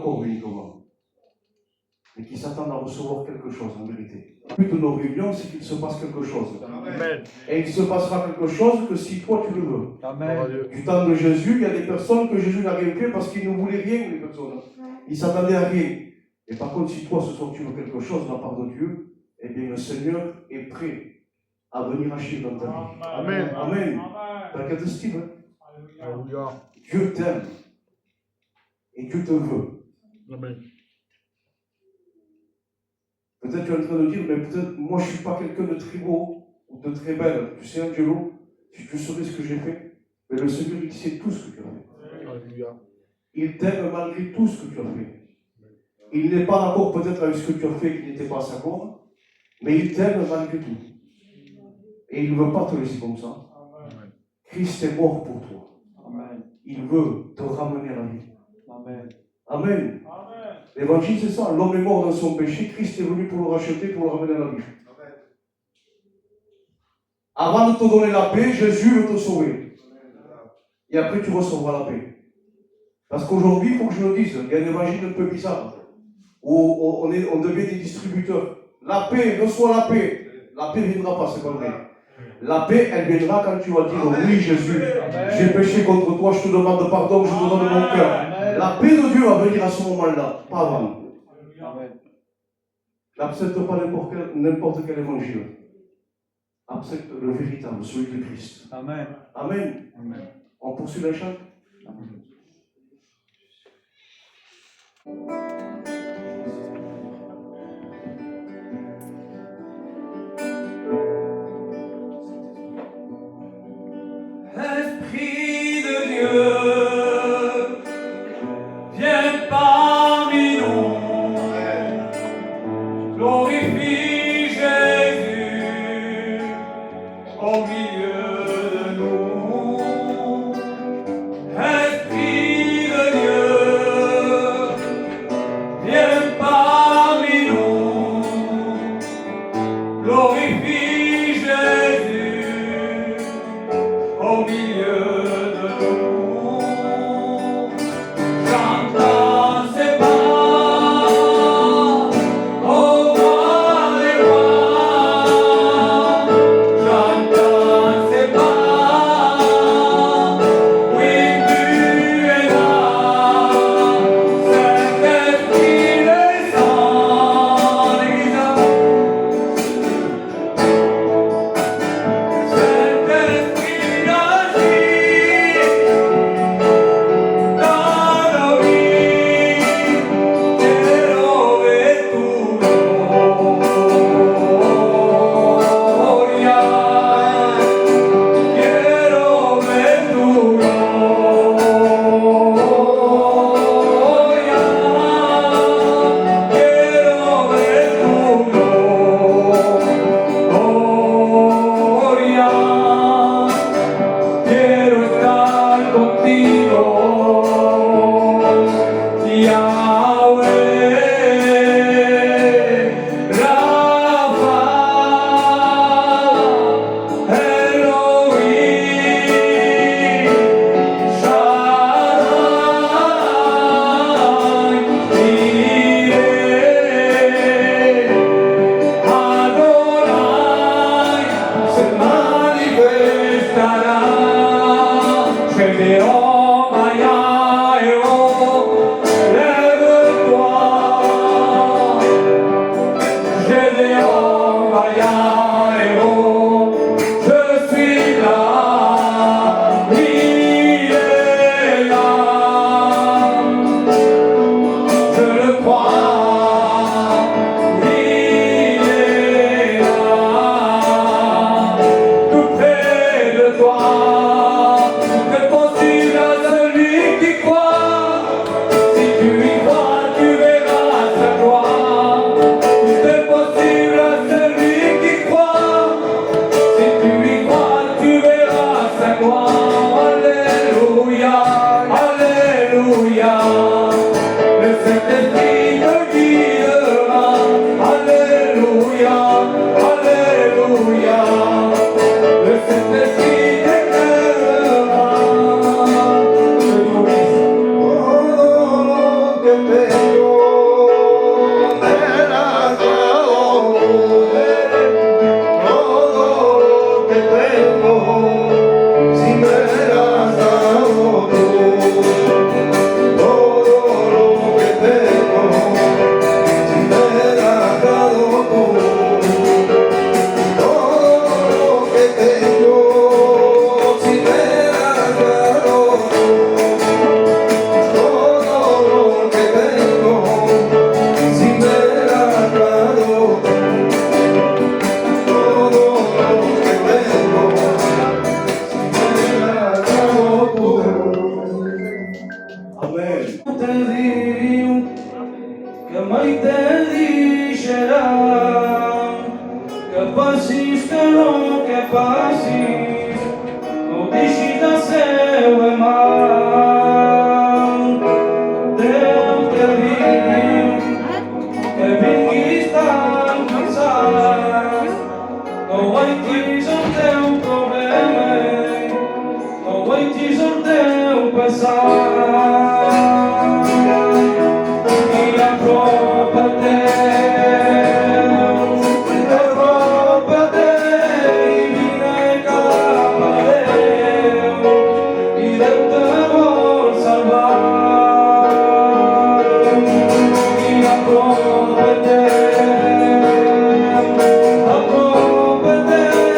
corps uniquement, mais qui s'attendent à recevoir quelque chose en vérité. Le but de nos réunions, c'est qu'il se passe quelque chose. Amen. Et il se passera quelque chose que si toi tu le veux. Amen. Du temps de Jésus, il y a des personnes que Jésus n'a rien fait parce qu'ils ne voulaient rien, les personnes. Ils s'attendaient à rien. Et par contre, si toi ce soir tu veux quelque chose de la part de Dieu, eh bien le Seigneur est prêt à venir agir dans ta vie. Amen. Amen. T'inquiète, Steve. Alléluia. Dieu t'aime. Et Dieu te veut. Amen. Peut-être tu es en train de dire, mais peut-être moi je ne suis pas quelqu'un de très beau ou de très belle. Tu sais, Angelo, si tu saurais ce que j'ai fait, mais le Seigneur il sait tout ce que tu as fait. Alléluia. Il t'aime malgré tout ce que tu as fait. Il n'est pas d'accord peut-être avec ce que tu as fait, qu'il n'était pas à sa corde, mais il t'aime malgré tout. Et il ne veut pas te laisser comme ça. Amen. Christ est mort pour toi. Amen. Il veut te ramener à la vie. Amen. Amen. L'évangile, c'est ça. L'homme est mort dans son péché. Christ est venu pour le racheter, pour le ramener à la vie. Avant de te donner la paix, Jésus veut te sauver. Et après, tu recevras la paix. Parce qu'aujourd'hui, il faut que je le dise, il y a un évangile un peu bizarre, où on devient des distributeurs. La paix, reçois la paix. La paix ne viendra pas, c'est pas vrai. La paix, elle viendra quand tu vas dire, oui Jésus, j'ai péché contre toi, je te demande pardon, je te donne mon cœur. La paix de Dieu va venir à ce moment-là, pas avant. N'accepte pas n'importe quel évangile. Accepte le véritable, celui de Christ. Amen. Amen. Amen. On poursuit la chante. Amen. Esprit de Dieu, viens parmi nous, glorifie Jésus au milieu de nous. Esprit de Dieu, mai te diceran que passis que no que passis no deixis de ser mal Déu te diu que vinguis tan cansat no guaitis el teu problema no guaitis el teu passat i apropa-te i vine cap a Déu i Déu te vol salvar i apropa-te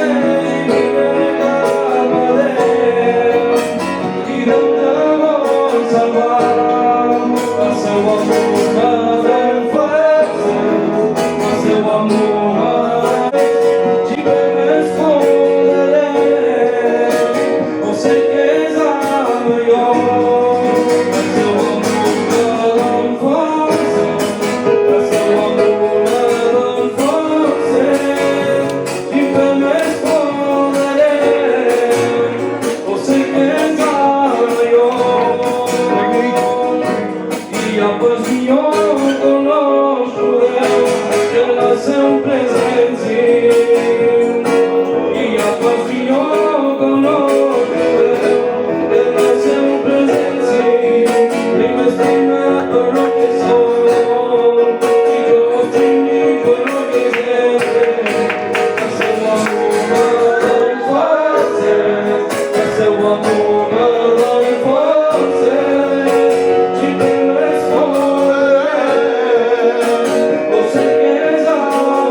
i vine cap a Déu i Déu te vol salvar el seu amor m'adem força el seu amor m'adem que més poderé o sé que és el millor el seu amor m'adem força el seu amor m'adem força i que més poderé o sé que és el millor i após jo conosco Déu de la seu presència i após jo conosco Déu de la seu presència i m'estima per lo que soy i jo estimi per lo que és el seu amor m'adem força el seu amor m'adem força i que més poderé o sé que és el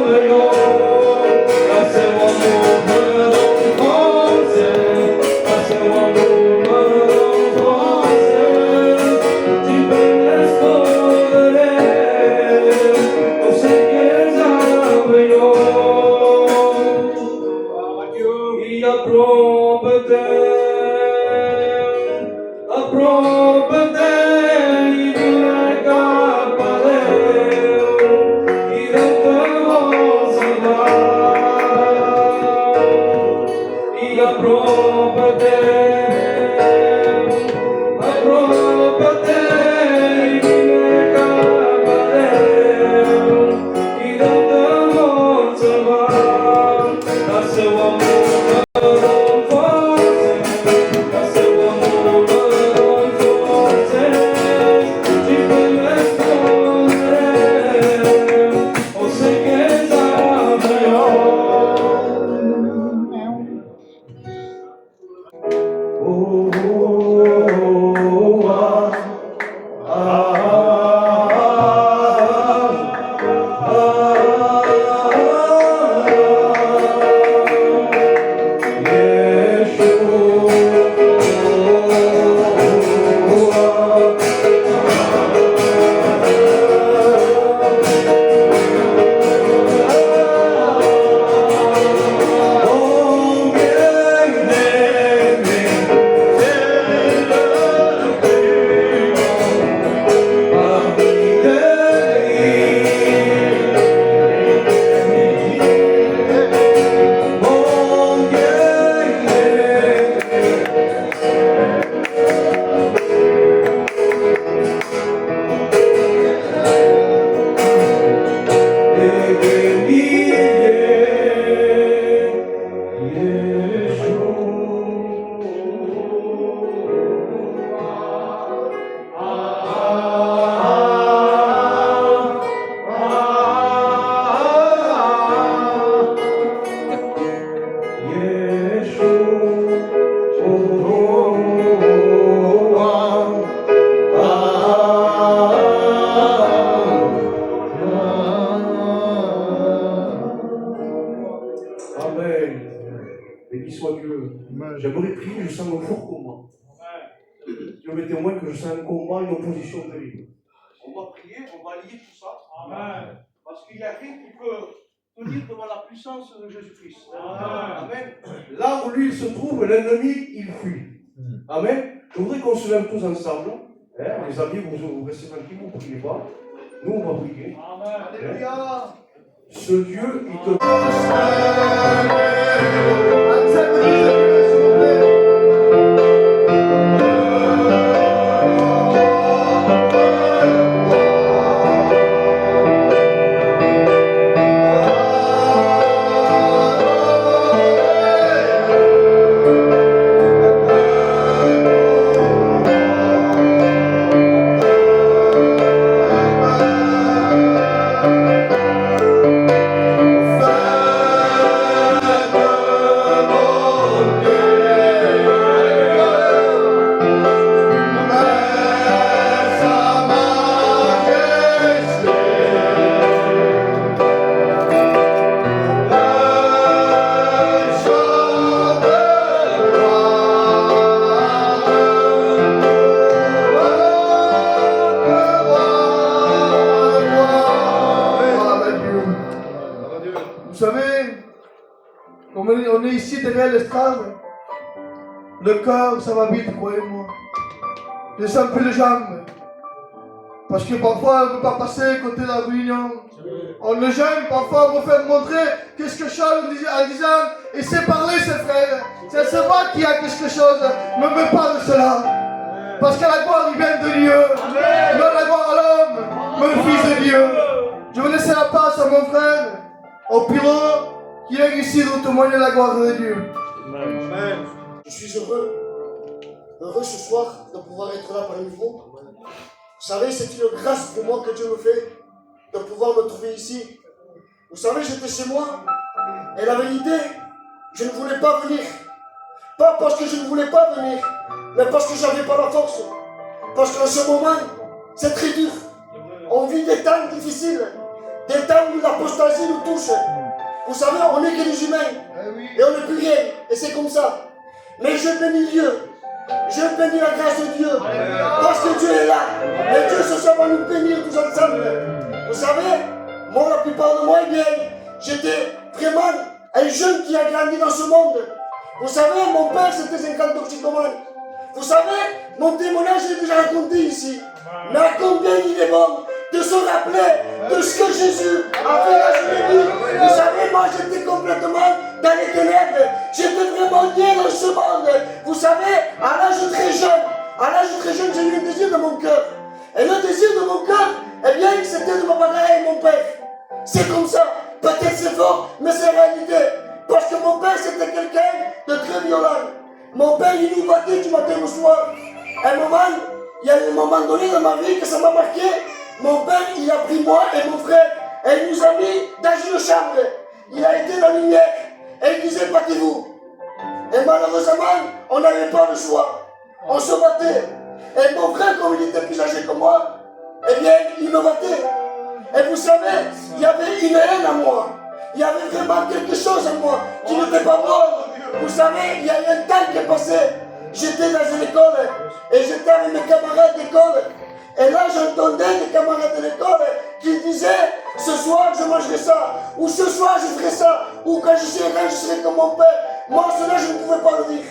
millor el seu amor m'adem força el seu amor m'adem força i que més poderé o sé que és el millor i apropa-te apropa-te i vine cap a Déu i Déu te vol salvar i apropa-te apropa-te i vine cap a Déu i Déu te vol salvar el seu amor m'adem força el seu amor m'adem força i que més poderé o sé que és el millor Béni soit Dieu. Amen. J'aimerais prier, je sens un fort combat. Dieu me témoigne que je sens un combat, une opposition terrible. On va prier, on va lier tout ça. Amen. Parce qu'il n'y a rien qui peut tenir devant la puissance de Jésus-Christ. Amen. Là où lui il se trouve, l'ennemi, il fuit. Amen. Je voudrais qu'on se lève tous ensemble. Les amis, vous restez tranquilles, vous ne priez pas. Nous, on va prier. Alléluia. Ce Dieu, il te... Accepte Jésus, s'il vous plaît. Vous savez, comme on est ici derrière l'estrade, le cœur, ça va vite, croyez-moi. Je sens un peu les jambes. Parce que parfois, on ne peut pas passer à côté de la réunion. On le gêne, parfois, on veut faire montrer qu'est-ce que Charles disait en disant, et c'est parler, ses frères. Ça se voit qu'il y a quelque chose. Ne me parle de cela. Parce que la gloire, il vient de Dieu. Non la gloire à l'homme, mais le Fils de Dieu. Je vais laisser la place à mon frère, au pilote, qui est ici de témoigner la gloire de Dieu. Amen. Je suis heureux ce soir de pouvoir être là parmi vous. Vous savez, c'est une grâce pour moi que Dieu me fait de pouvoir me trouver ici. Vous savez, j'étais chez moi et la vérité, je ne voulais pas venir. Pas parce que je ne voulais pas venir, mais parce que je n'avais pas la force. Parce qu'en ce moment, c'est très dur. On vit des temps difficiles, des temps où l'apostasie nous touche. Vous savez, on n'est que des humains et on n'est plus rien. Et c'est comme ça. Mais je bénis Dieu. Je bénis la grâce de Dieu. Parce que Dieu est là. Et Dieu ce soir va nous bénir tous ensemble. Vous savez, moi, la plupart de moi, eh bien, j'étais vraiment un jeune qui a grandi dans ce monde. Vous savez, mon père, c'était 50 toxicomane. Vous savez, mon témoignage, je l'ai déjà raconté ici. Mais à combien il est bon de se rappeler de ce que Jésus a fait à Jésus. Vous savez, moi j'étais complètement dans les ténèbres. J'étais vraiment lié dans ce monde. Vous savez, à l'âge très jeune, j'ai eu un désir de mon cœur. Et le désir de mon cœur, eh bien, c'était de me bagarrer avec mon père. C'est comme ça. Peut-être c'est fort, mais c'est la réalité. Parce que mon père, c'était quelqu'un de très violent. Mon père, il nous battait du matin au soir. Il y a un moment donné dans ma vie que ça m'a marqué. Mon père, il a pris moi et mon frère et il nous a mis dans une chambre. Il a été dans la lumière et il disait battez-vous. Et malheureusement, on n'avait pas le choix. On se battait. Et mon frère, comme il était plus âgé que moi, eh bien, il me battait. Et vous savez, il y avait une haine à moi. Il y avait vraiment quelque chose en moi qui n'était pas bon. Vous savez, il y a eu un temps qui est passé. J'étais dans une école et j'étais avec mes camarades d'école. Et là, j'entendais des camarades de l'école qui disaient ce soir, je mangerai ça. Ou ce soir, je ferai ça. Ou quand je serai comme mon père. Moi, cela, je ne pouvais pas le dire.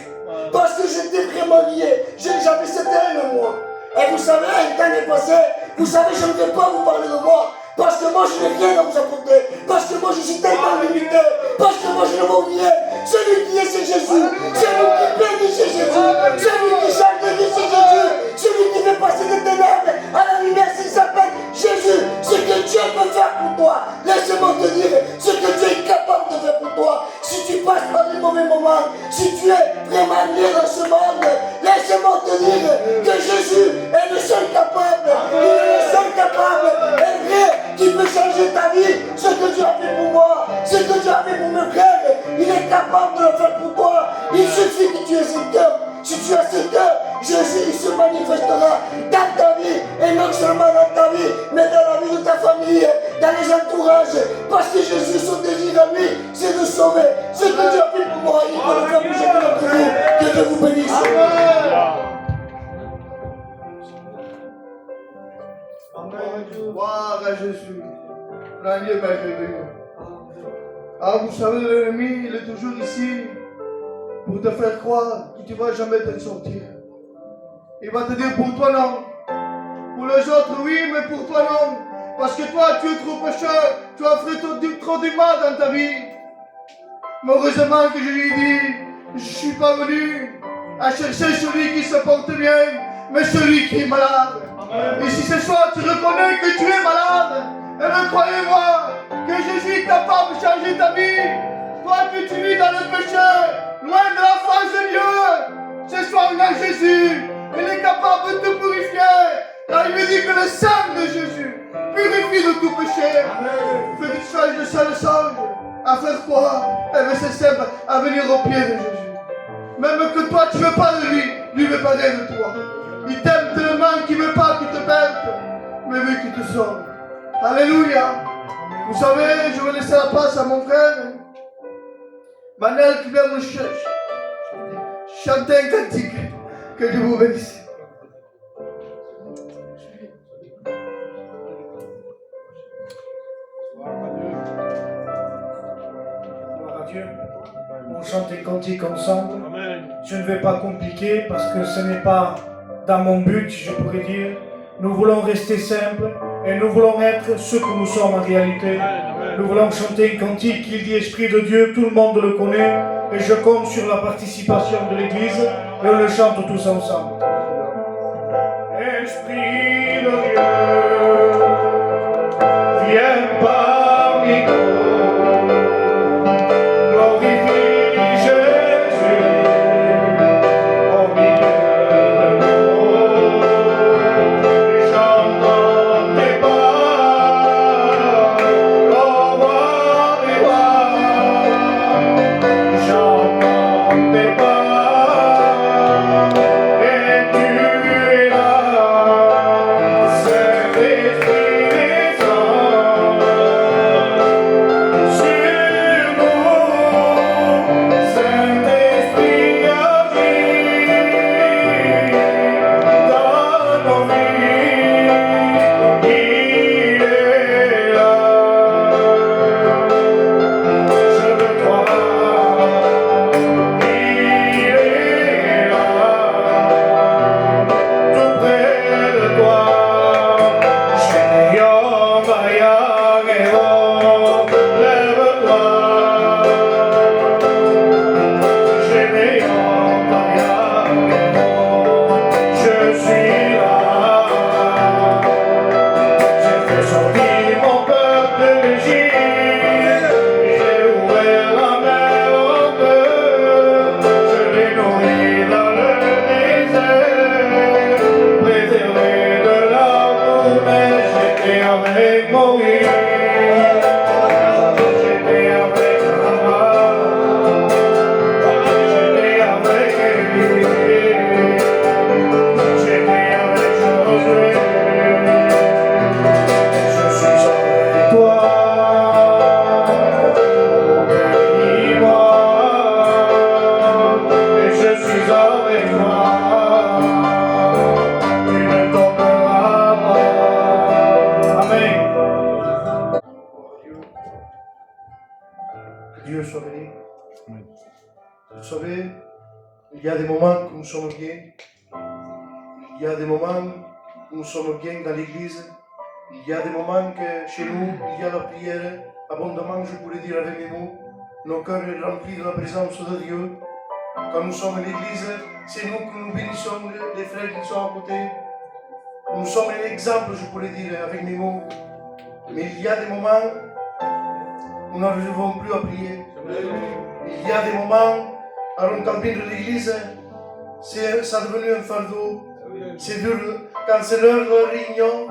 Parce que j'étais vraiment lié. J'avais cette haine en moi. Et vous savez, un temps est passé. Vous savez, je ne vais pas vous parler de moi. Parce que moi, je n'ai rien à vous apporter. Parce que moi, je suis tellement limité. Parce que moi, je ne veux rien. Celui qui est, c'est Jésus. Celui qui bénit, c'est Jésus. Celui qui change de vie, c'est Jésus. Celui qui fait passer des ténèbres à la lumière, il s'appelle Jésus. Ce que Dieu peut faire pour toi, laisse-moi te dire ce que Dieu est capable de faire pour toi. Si tu passes par des mauvais moments, si tu es vraiment lié dans ce monde, laisse-moi te dire que Jésus est le seul capable. Il est le seul capable. Et rien qui peut changer ta vie, ce que Dieu a fait pour moi, ce que Dieu a fait pour mes frères, il est capable de le faire pour toi. Il suffit que tu aies ce cœur. Si tu as ce cœur, Jésus il se manifestera dans ta vie, et non seulement dans ta vie, mais dans la vie de ta famille, dans les entourages, parce que Jésus, son désir à lui, c'est de sauver. Ce que Dieu a fait pour moi, il peut le faire pour chacun d'entre vous. Que Dieu vous bénisse. Amen. Gloire à Jésus. L'agneau merveilleux. Ah, vous savez, l'ennemi, il est toujours ici pour te faire croire que tu ne vas jamais t'en sortir. Il va te dire pour toi non. Pour les autres, oui, mais pour toi non. Parce que toi, tu es trop pécheur. Tu as fait trop du mal dans ta vie. Mais heureusement que je lui ai dit, je ne suis pas venu à chercher celui qui se porte bien, mais celui qui est malade. Et si ce soir tu reconnais que tu es malade, et bien croyez-moi que Jésus est capable de changer ta vie. Toi que tu vis dans le péché, loin de la face de Dieu, ce soir on a Jésus. Il est capable de te purifier. Car il me dit que le sang de Jésus purifie de tout péché. Fais du sage de ça le sage. À faire quoi? Eh bien c'est simple, à venir au pied de Jésus. Même que toi tu ne veux pas de lui veut pas de toi. Il t'aime tellement qu'il ne veut pas que tu te perdes, mais veut qu'il te sauve. Alléluia. Vous savez, je vais laisser la place à mon frère Manel qui vient me chanter un cantique. Que Dieu vous bénisse. Gloire à Dieu. On chante un cantique ensemble. Amen. Je ne vais pas compliquer parce que ce n'est pas dans mon but, je pourrais dire. Nous voulons rester simples et nous voulons être ce que nous sommes en réalité. Nous voulons chanter un cantique qui dit Esprit de Dieu, tout le monde le connaît et je compte sur la participation de l'Église et on le chante tous ensemble. Esprit de Dieu, viens parmi nous, glorifie Jésus au milieu de nous, chantons tes paroles, au roi des rois, chantons tes paroles, et tu es là. Dieu soit béni. Vous savez, il y a des moments où nous sommes bien. Il y a des moments où nous sommes bien dans l'église. Il y a des moments que chez nous, il y a la prière abondamment, je pourrais dire avec mes mots. Nos cœurs sont remplis de la présence de Dieu. Quand nous sommes à l'église, c'est nous que nous bénissons les frères qui sont à côté. Nous sommes un exemple, je pourrais dire avec mes mots. Mais il y a des moments où nous n'arrivons plus à prier. Il y a des moments, alors quand vient de l'église, ça est devenu un fardeau. C'est dur. Quand c'est l'heure de la réunion,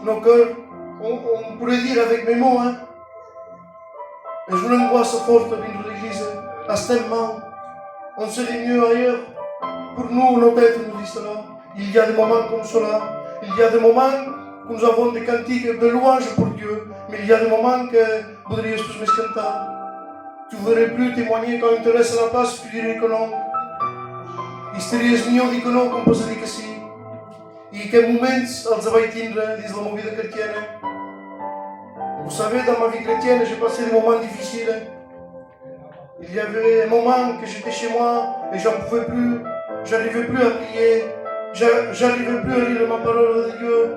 nos cœurs, on pourrait dire avec mes mots, et je l'angoisse forte à venir de l'église, parce tellement, on serait mieux ailleurs. Pour nous, nos têtes nous disent cela. Il y a des moments comme cela. Il y a des moments où nous avons des cantiques de louange pour Dieu, mais il y a des moments que voudriez me cantar. Tu ne voudrais plus témoigner quand il te laisse la place, tu dirais que non. Estarias melhor de que não, como posso dizer que sim. E que momentos eles vai tindre, diz la movida chrétienne. Vous savez, dans ma vie chrétienne, j'ai passé des moments difficiles. Il y avait un moment que j'étais chez moi et j'en pouvais plus. J'arrivais plus à prier. J'arrivais plus à lire ma parole de Dieu.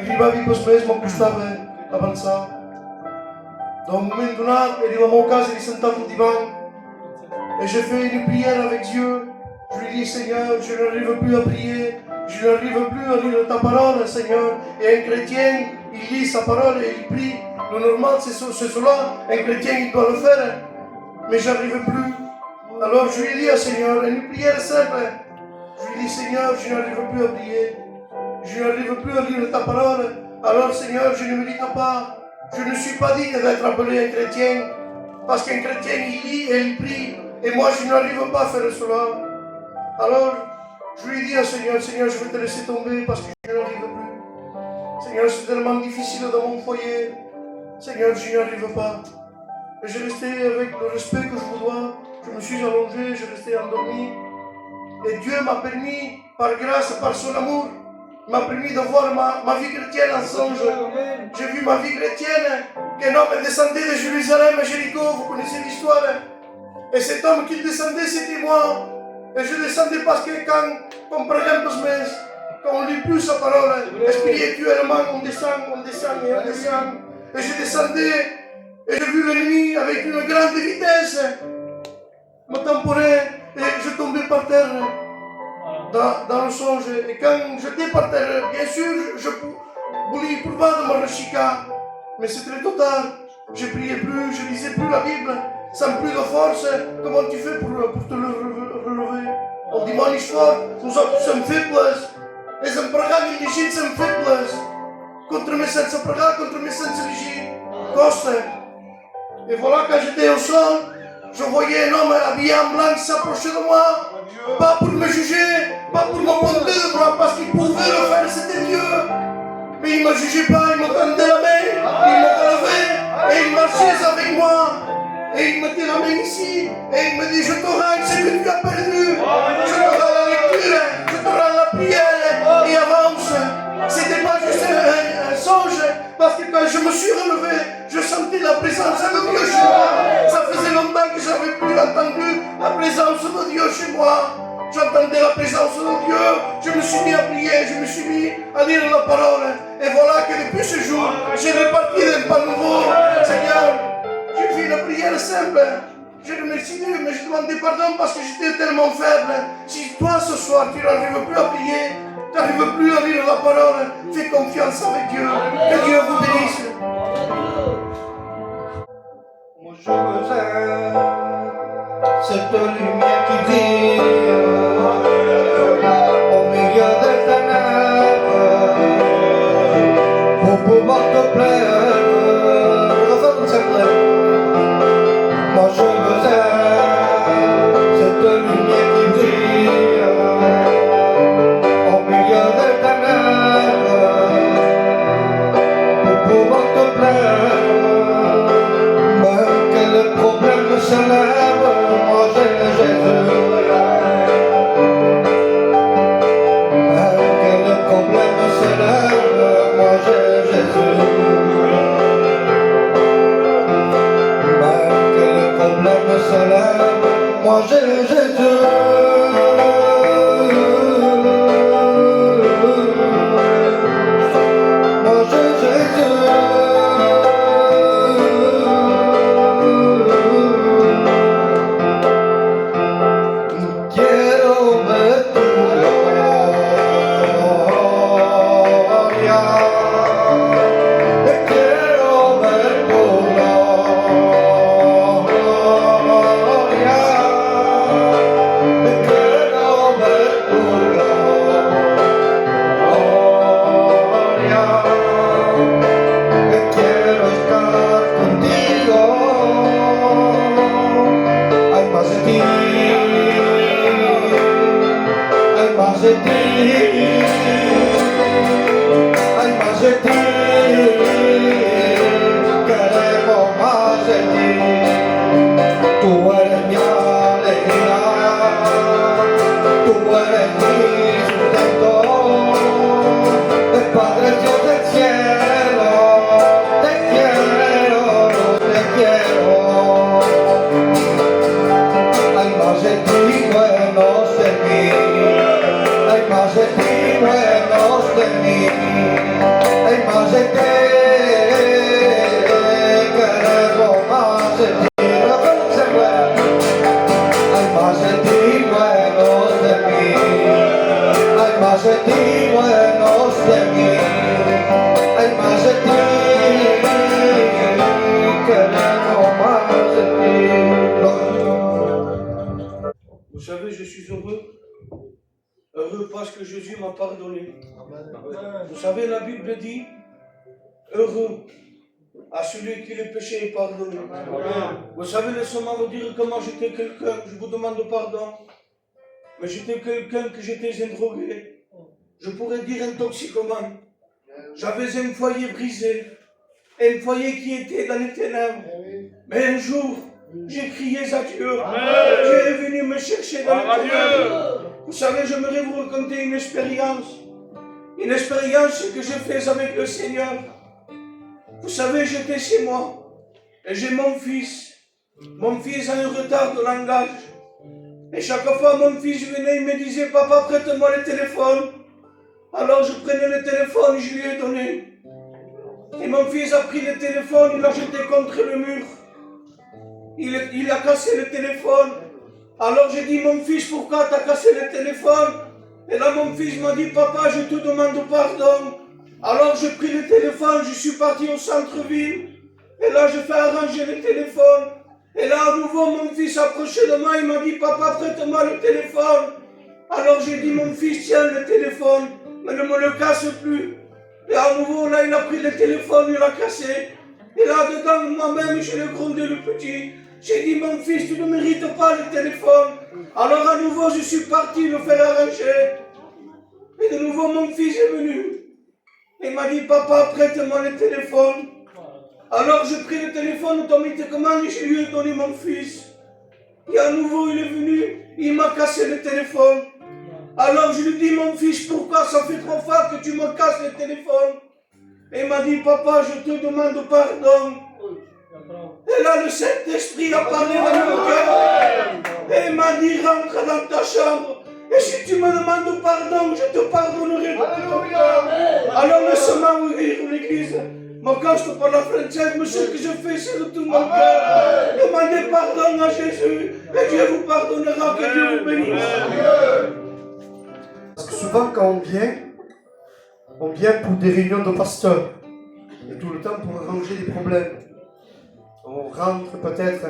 ribavi per mesmo che stava avanzando. Dans un moment donné, il est dans mon cas, il est sentato au divan. Et j'ai fait une prière avec Dieu. Je lui dis, Seigneur, je n'arrive plus à prier. Je n'arrive plus à lire ta parole, Seigneur. Et un chrétien, il lit sa parole et il prie. Le normal, c'est cela. Un chrétien, il doit le faire. Mais je n'arrive plus. Alors je lui ai dit, Seigneur, une prière simple. Je lui dis, Seigneur, je n'arrive plus à prier. Je n'arrive plus à lire ta parole. Alors, Seigneur, je ne me dis pas. Je ne suis pas digne d'être appelé un chrétien. Parce qu'un chrétien, il lit et il prie. Et moi, je n'arrive pas à faire cela. Alors, je lui dis à Seigneur, Seigneur, je vais te laisser tomber parce que je n'arrive plus. Seigneur, c'est tellement difficile dans mon foyer. Seigneur, je n'y arrive pas. Et j'ai resté avec le respect que je vous dois. Je me suis allongé, j'ai resté endormi. Et Dieu m'a permis, par grâce, par son amour, m'a permis de voir ma vie chrétienne en songe. J'ai vu ma vie chrétienne, qu'un homme descendait de Jérusalem à Jéricho, vous connaissez l'histoire. Et cet homme qui descendait, c'était moi. Et je descendais parce que quand par exemple, quand on lit plus sa parole, spirituellement, on descend et on descend. Et je descendais, et j'ai vu l'ennemi avec une grande vitesse me temporer, et je tombais par terre dans le songe. Et quand j'étais par terre, bien sûr, je voulais pouvoir de me rechika, mais c'est très tôt tard. Je priais plus, je lisais plus la Bible, sans plus de force. Comment tu fais pour te relever? Au dimanche soir, nous sommes faibles. Et îmbrăcam ieșind sunt faibles. Contre mes sens îmbrăcam, contre mes sens ieșind. Costă. Et voilà, quand j'étais au sol, je voyais un homme habillé en blanc s'approcher de moi. Pas pour me juger, pas pour me pointer le bras, parce qu'il pouvait le faire, c'était Dieu. Mais il ne me jugeait pas, il me tendait la main, il me relevait, et il marchait avec moi. Et il mettait la main ici, et il me dit, je te rends ce que tu as perdu. Je te rends la lecture, je te rends la prière, et avance. C'était pas juste un songe, parce que quand je me suis relevé, je sentais la présence de Dieu chez moi. Ça faisait longtemps que j'avais plus entendu la présence de Dieu chez moi. J'entendais la présence de Dieu, je me suis mis à prier, je me suis mis à lire la parole. Et voilà que depuis ce jour, j'ai reparti d'un pas nouveau. Seigneur, j'ai fait une prière simple. Je remercie Dieu, mais je demandais pardon parce que j'étais tellement faible. Si toi ce soir tu n'arrives plus à prier, tu n'arrives plus à lire la parole, fais confiance avec Dieu. Que Dieu vous bénisse. Moi je veux cette lumière qui brille au milieu des ténèbres pour pouvoir te plaire. Moi je veux cette lumière qui brille au milieu des ténèbres pour pouvoir te plaire. Mais que le problème se lève, moi j'ai Jésus. Heureux parce que Jésus m'a pardonné. Vous savez, la Bible dit, heureux à celui qui le péché est pardonné. Vous savez, laissez-moi vous dire comment j'étais quelqu'un, je vous demande pardon, mais j'étais quelqu'un que j'étais un drogué. Je pourrais dire un toxicomane. J'avais un foyer brisé, un foyer qui était dans les ténèbres. Mais un jour, j'ai crié à Dieu. Dieu est venu me chercher dans les ténèbres. Vous savez, j'aimerais vous raconter une expérience que j'ai faite avec le Seigneur. Vous savez, j'étais chez moi et j'ai mon fils. Mon fils a un retard de langage. Et chaque fois, mon fils venait, il me disait, papa, prête-moi le téléphone. Alors je prenais le téléphone, je lui ai donné. Et mon fils a pris le téléphone, il l'a jeté contre le mur. Il a cassé le téléphone. Alors j'ai dit, mon fils, pourquoi tu as cassé le téléphone? Et là, mon fils m'a dit, papa, je te demande pardon. Alors j'ai pris le téléphone, je suis parti au centre-ville. Et là, je fais arranger le téléphone. Et là, à nouveau, mon fils approchait de moi, il m'a dit, papa, prête-moi le téléphone. Alors j'ai dit, mon fils, tiens le téléphone, mais ne me le casse plus. Et à nouveau, là, il a pris le téléphone, il l'a cassé. Et là, dedans, moi-même, je l'ai grondé le petit. J'ai dit, mon fils, tu ne mérites pas le téléphone. Alors à nouveau, je suis parti le faire arracher. Et de nouveau, mon fils est venu. Il m'a dit, papa, prête-moi le téléphone. Alors j'ai pris le téléphone automatiquement et je lui ai donné mon fils. Et à nouveau, il est venu, il m'a cassé le téléphone. Alors je lui dis, mon fils, pourquoi ça fait 3 fois que tu me casses le téléphone? Et il m'a dit, papa, je te demande pardon. Et là, le Saint-Esprit a parlé dans mon cœur. Et il m'a dit, rentre dans ta chambre. Et si tu me demandes pardon, je te pardonnerai de tout ton cœur. Alors laisse-moi ouvrir l'église. Moi, quand je te parle français, mais ce que je fais, c'est de tout mon cœur. Demandez pardon à Jésus. Et Dieu vous pardonnera, que Dieu vous bénisse. Parce que souvent, quand on vient pour des réunions de pasteurs. Et tout le temps pour arranger des problèmes. On rentre peut-être,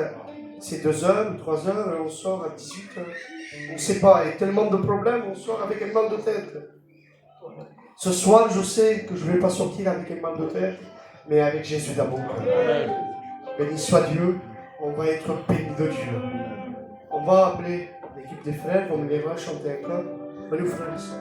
c'est 2 heures, 3 heures, et on sort à 18 heures. On ne sait pas, il y a tellement de problèmes, on sort avec un mal de tête. Ce soir, je sais que je ne vais pas sortir avec un mal de tête, mais avec Jésus dans mon cœur. Béni soit Dieu, on va être béni de Dieu. On va appeler l'équipe des frères, on viendra chanter un chœur. Venez frères et sœurs.